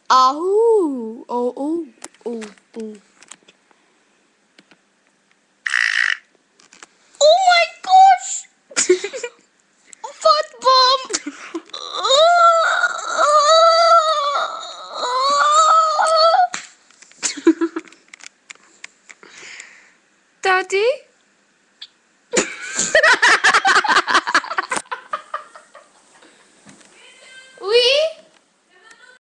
Ahu. Oh, oh, oh, oh. Oh my gosh! Fat bomb! Daddy?